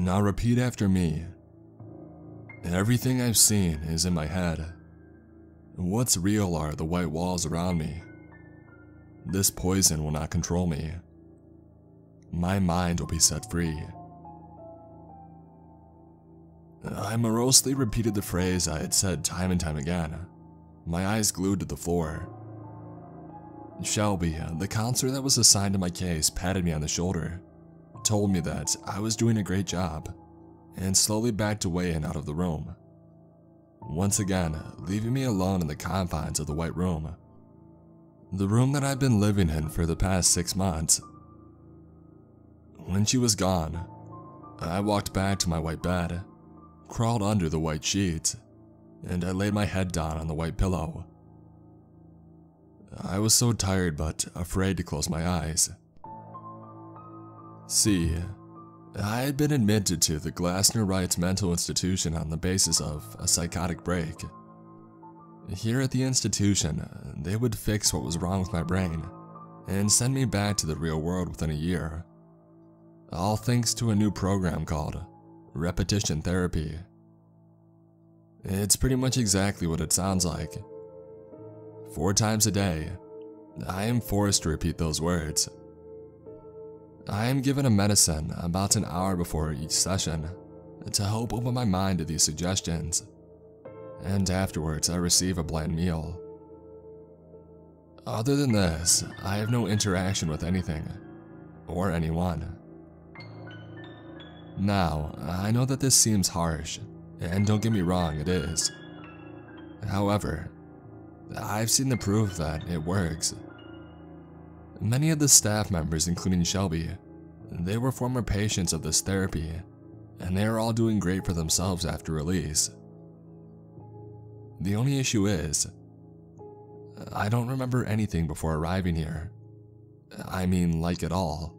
Now repeat after me. Everything I've seen is in my head. What's real are the white walls around me. This poison will not control me. My mind will be set free. I morosely repeated the phrase I had said time and time again, my eyes glued to the floor. Shelby, the counselor that was assigned to my case, patted me on the shoulder, told me that I was doing a great job, and slowly backed away and out of the room. Once again, leaving me alone in the confines of the white room. The room that I'd been living in for the past 6 months. When she was gone, I walked back to my white bed, crawled under the white sheets, and I laid my head down on the white pillow. I was so tired but afraid to close my eyes. See, I had been admitted to the Myuuji mental institution on the basis of a psychotic break. Here at the institution, they would fix what was wrong with my brain and send me back to the real world within a year. All thanks to a new program called repetition therapy. It's pretty much exactly what it sounds like. 4 times a day, I am forced to repeat those words. I am given a medicine about an hour before each session to help open my mind to these suggestions, and afterwards I receive a bland meal. Other than this, I have no interaction with anything or anyone. Now, I know that this seems harsh, and don't get me wrong, it is. However, I've seen the proof that it works. Many of the staff members, including Shelby, they were former patients of this therapy, and they are all doing great for themselves after release. The only issue is, I don't remember anything before arriving here. I mean, like at all.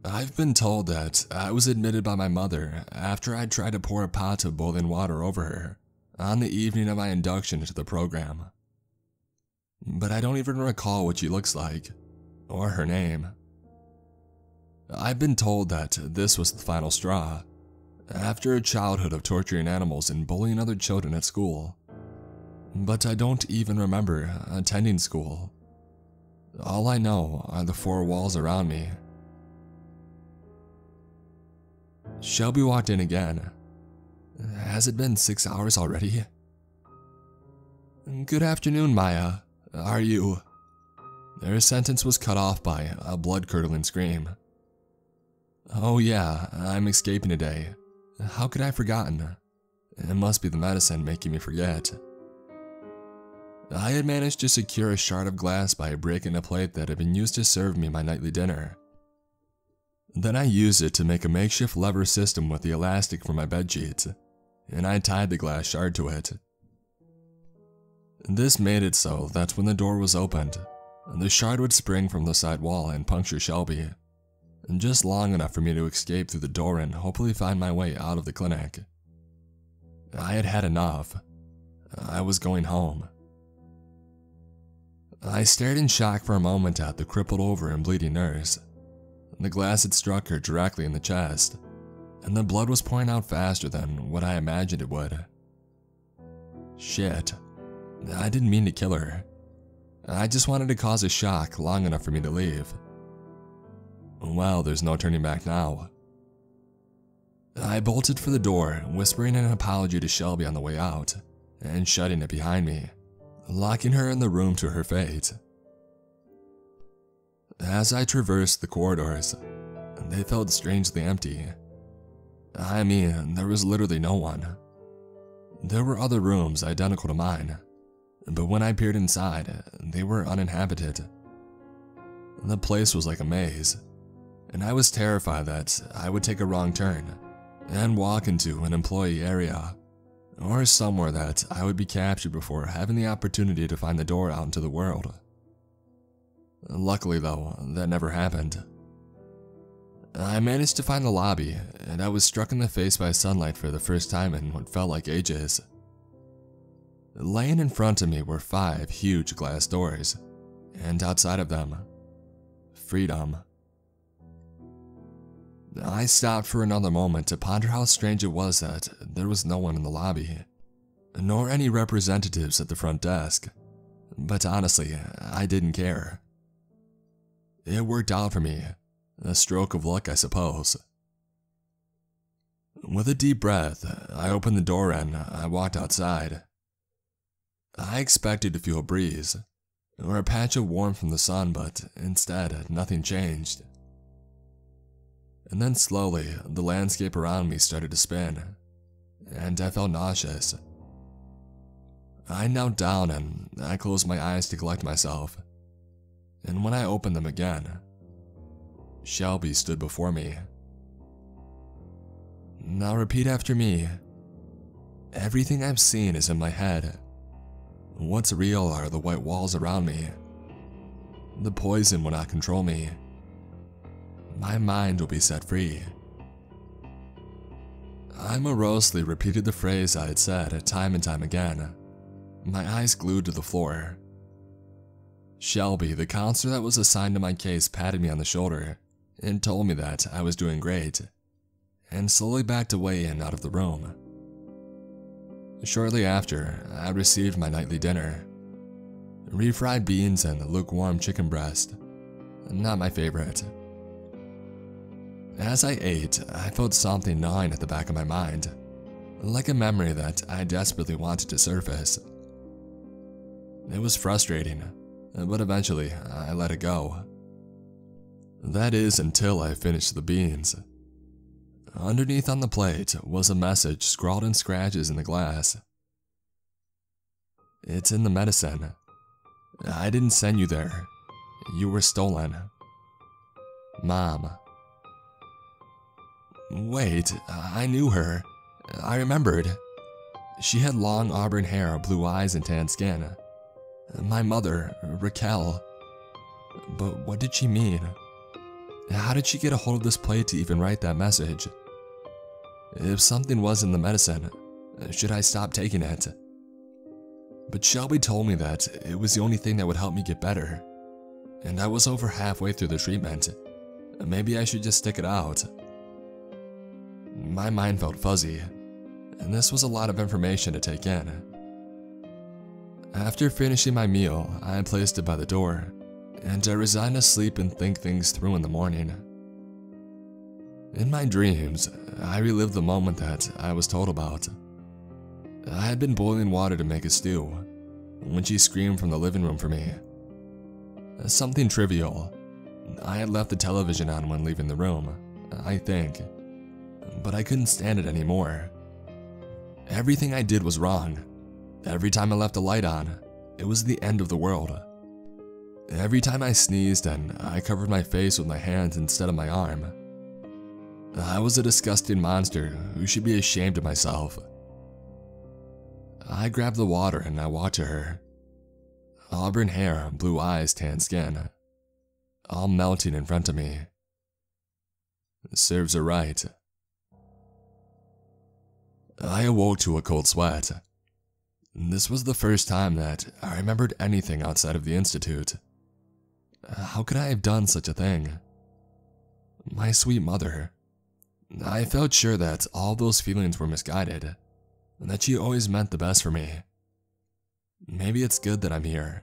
I've been told that I was admitted by my mother after I tried to pour a pot of boiling water over her on the evening of my induction into the program. But I don't even recall what she looks like, or her name. I've been told that this was the final straw, after a childhood of torturing animals and bullying other children at school. But I don't even remember attending school. All I know are the 4 walls around me. Shelby walked in again. Has it been 6 hours already? Good afternoon, Maya. Are you? Their sentence was cut off by a blood-curdling scream. Oh yeah, I'm escaping today. How could I have forgotten? It must be the medicine making me forget. I had managed to secure a shard of glass by breaking a plate that had been used to serve me my nightly dinner. Then I used it to make a makeshift lever system with the elastic from my bedsheets, and I tied the glass shard to it. This made it so that when the door was opened, the shard would spring from the side wall and puncture Shelby, just long enough for me to escape through the door and hopefully find my way out of the clinic. I had had enough. I was going home. I stared in shock for a moment at the crippled over and bleeding nurse. The glass had struck her directly in the chest, and the blood was pouring out faster than what I imagined it would. Shit. I didn't mean to kill her. I just wanted to cause a shock long enough for me to leave. Well, there's no turning back now. I bolted for the door, whispering an apology to Shelby on the way out, and shutting it behind me, locking her in the room to her fate. As I traversed the corridors, they felt strangely empty. I mean, there was literally no one. There were other rooms identical to mine, but when I peered inside, they were uninhabited. The place was like a maze, and I was terrified that I would take a wrong turn and walk into an employee area, or somewhere that I would be captured before having the opportunity to find the door out into the world. Luckily though, that never happened. I managed to find the lobby, and I was struck in the face by sunlight for the first time in what felt like ages. Laying in front of me were 5 huge glass doors, and outside of them, freedom. I stopped for another moment to ponder how strange it was that there was no one in the lobby, nor any representatives at the front desk. But honestly, I didn't care. It worked out for me, a stroke of luck, I suppose. With a deep breath, I opened the door and I walked outside. I expected to feel a breeze, or a patch of warmth from the sun, but instead, nothing changed. And then slowly, the landscape around me started to spin, and I felt nauseous. I knelt down and I closed my eyes to collect myself, and when I opened them again, Shelby stood before me. Now repeat after me. Everything I've seen is in my head. What's real are the white walls around me. The poison will not control me. My mind will be set free. I morosely repeated the phrase I had said time and time again, my eyes glued to the floor. Shelby, the counselor that was assigned to my case, patted me on the shoulder and told me that I was doing great, and slowly backed away and out of the room. Shortly after, I received my nightly dinner. Refried beans and lukewarm chicken breast. Not my favorite. As I ate, I felt something gnawing at the back of my mind, like a memory that I desperately wanted to surface. It was frustrating, but eventually I let it go. That is, until I finished the beans. Underneath on the plate was a message scrawled in scratches in the glass. It's in the medicine. I didn't send you there. You were stolen. Mom. Wait, I knew her. I remembered. She had long auburn hair, blue eyes, and tan skin. My mother, Raquel. But what did she mean? How did she get a hold of this plate to even write that message? If something was in the medicine, should I stop taking it? But Shelby told me that it was the only thing that would help me get better, and I was over halfway through the treatment. Maybe I should just stick it out. My mind felt fuzzy, and this was a lot of information to take in. After finishing my meal, I placed it by the door, and I resigned to sleep and think things through in the morning. In my dreams, I relived the moment that I was told about. I had been boiling water to make a stew when she screamed from the living room for me. Something trivial. I had left the television on when leaving the room, I think, but I couldn't stand it anymore. Everything I did was wrong. Every time I left the light on, it was the end of the world. Every time I sneezed and I covered my face with my hands instead of my arm, I was a disgusting monster who should be ashamed of myself. I grabbed the water and I walked to her. Auburn hair, blue eyes, tan skin, all melting in front of me. Serves her right. I awoke to a cold sweat. This was the first time that I remembered anything outside of the institute. How could I have done such a thing? My sweet mother. I felt sure that all those feelings were misguided, and that she always meant the best for me. Maybe it's good that I'm here.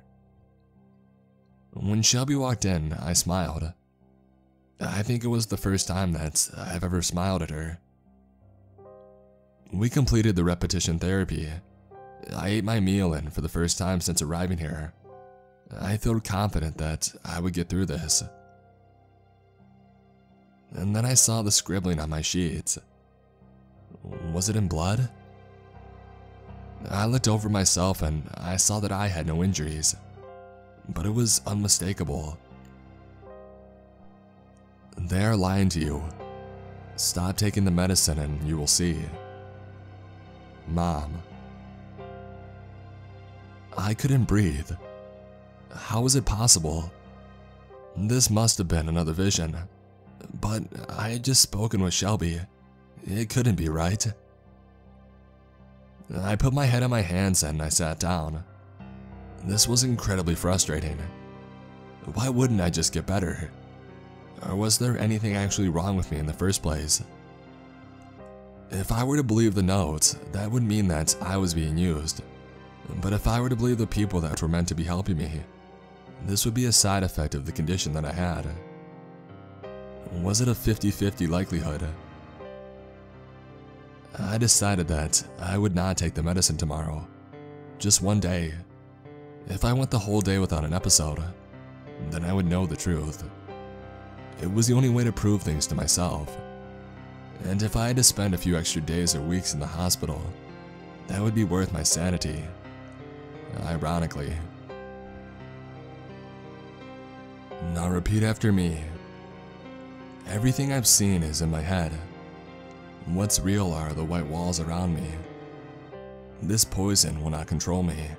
When Shelby walked in, I smiled. I think it was the first time that I've ever smiled at her. We completed the repetition therapy. I ate my meal, and for the first time since arriving here, I felt confident that I would get through this. And then I saw the scribbling on my sheets. Was it in blood? I looked over myself and I saw that I had no injuries, but it was unmistakable. They are lying to you. Stop taking the medicine and you will see. Mom. I couldn't breathe. How was it possible? This must have been another vision, but I had just spoken with Shelby. It couldn't be right. I put my head on my hands and I sat down. This was incredibly frustrating. Why wouldn't I just get better? Or was there anything actually wrong with me in the first place? If I were to believe the notes, that would mean that I was being used. But if I were to believe the people that were meant to be helping me, this would be a side effect of the condition that I had. Was it a 50-50 likelihood? I decided that I would not take the medicine tomorrow. Just one day. If I went the whole day without an episode, then I would know the truth. It was the only way to prove things to myself. And if I had to spend a few extra days or weeks in the hospital, that would be worth my sanity. Ironically. Now repeat after me. Everything I've seen is in my head. What's real are the white walls around me. This poison will not control me.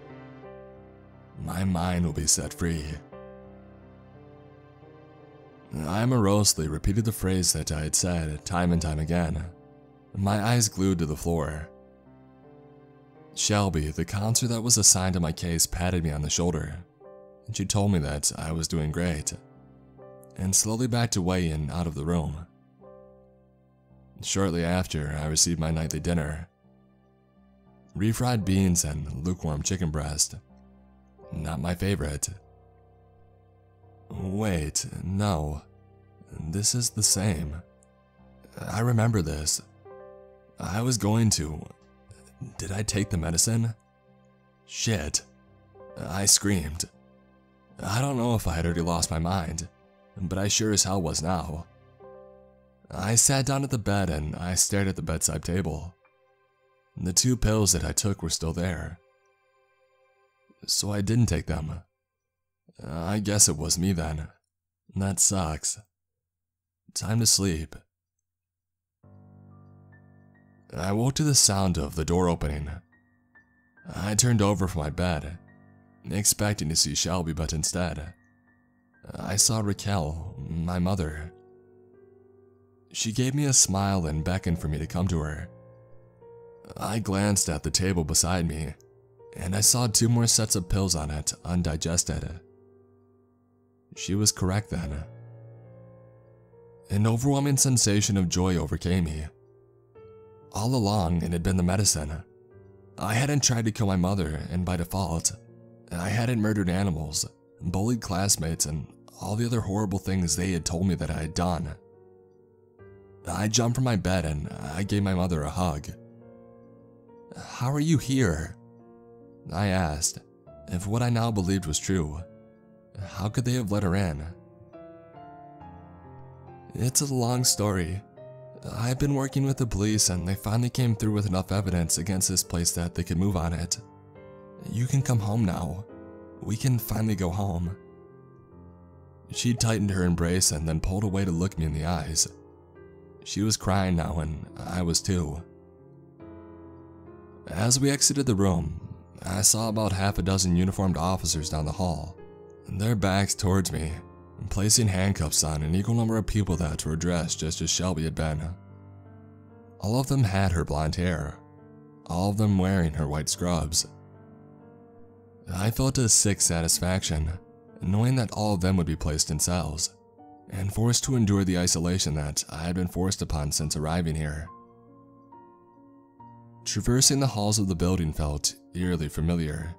My mind will be set free. I morosely repeated the phrase that I had said time and time again, my eyes glued to the floor. Shelby, the counselor that was assigned to my case, patted me on the shoulder, and she told me that I was doing great, and slowly backed away and out of the room. Shortly after, I received my nightly dinner. Refried beans and lukewarm chicken breast. Not my favorite. Wait, no. This is the same. I remember this. I was going to. Did I take the medicine? Shit. I screamed. I don't know if I had already lost my mind, but I sure as hell was now. I sat down at the bed and I stared at the bedside table. The 2 pills that I took were still there. So I didn't take them. I guess it was me then. That sucks. Time to sleep. I woke to the sound of the door opening. I turned over from my bed, expecting to see Shelby, but instead, I saw Raquel, my mother. She gave me a smile and beckoned for me to come to her. I glanced at the table beside me, and I saw 2 more sets of pills on it, undigested. She was correct then. An overwhelming sensation of joy overcame me. All along, it had been the medicine. I hadn't tried to kill my mother, and by default, I hadn't murdered animals, bullied classmates, and all the other horrible things they had told me that I had done. I jumped from my bed and I gave my mother a hug. "How are you here?" I asked, if what I now believed was true. How could they have let her in? It's a long story. I've been working with the police and they finally came through with enough evidence against this place that they could move on it. You can come home now. We can finally go home. She tightened her embrace and then pulled away to look me in the eyes. She was crying now and I was too. As we exited the room, I saw about half a dozen uniformed officers down the hall, their backs towards me, placing handcuffs on an equal number of people that were dressed just as Shelby had been. All of them had her blonde hair, all of them wearing her white scrubs. I felt a sick satisfaction, knowing that all of them would be placed in cells, and forced to endure the isolation that I had been forced upon since arriving here. Traversing the halls of the building felt eerily familiar,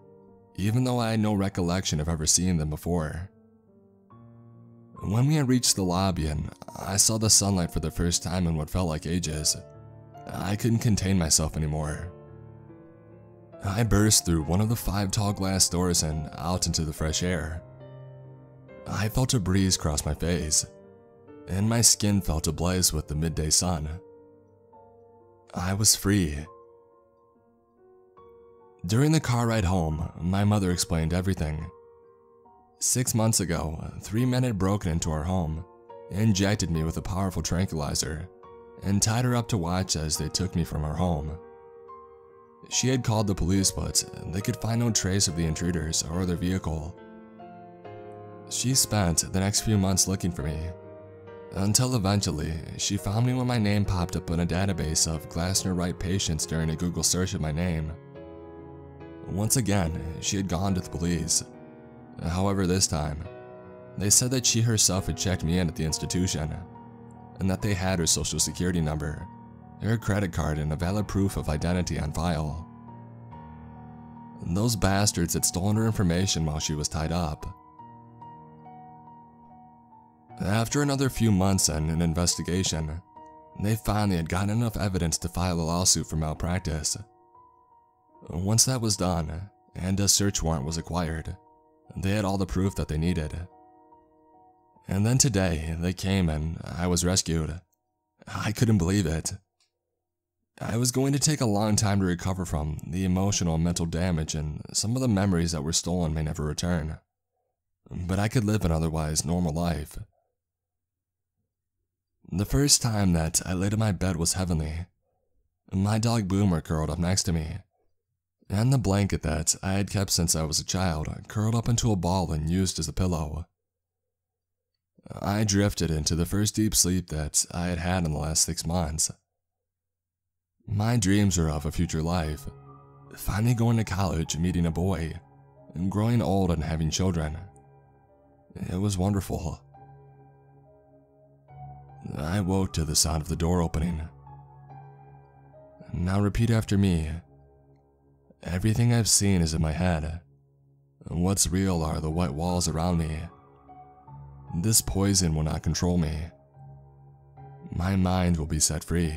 even though I had no recollection of ever seeing them before. When we had reached the lobby and I saw the sunlight for the first time in what felt like ages, I couldn't contain myself anymore. I burst through one of the 5 tall glass doors and out into the fresh air. I felt a breeze cross my face, and my skin felt ablaze with the midday sun. I was free. During the car ride home, my mother explained everything. 6 months ago, 3 men had broken into our home, injected me with a powerful tranquilizer, and tied her up to watch as they took me from our home. She had called the police, but they could find no trace of the intruders or their vehicle. She spent the next few months looking for me, until eventually she found me when my name popped up in a database of Glasner-Wright patients during a Google search of my name. Once again, she had gone to the police. However, this time, They said that she herself had checked me in at the institution, and that they had her social security number, her credit card, and a valid proof of identity on file. Those bastards had stolen her information while she was tied up. After another few months and an investigation, they finally had gotten enough evidence to file a lawsuit for malpractice. Once that was done, and a search warrant was acquired, they had all the proof that they needed. And then today, they came and I was rescued. I couldn't believe it. I was going to take a long time to recover from the emotional and mental damage, and some of the memories that were stolen may never return. But I could live an otherwise normal life. The first time that I laid in my bed was heavenly. My dog Boomer curled up next to me, and the blanket that I had kept since I was a child curled up into a ball and used as a pillow. I drifted into the first deep sleep that I had had in the last 6 months. My dreams were of a future life, finally going to college, meeting a boy, and growing old and having children. It was wonderful. I woke to the sound of the door opening. Now repeat after me. Everything I've seen is in my head. What's real are the white walls around me. This poison will not control me. My mind will be set free.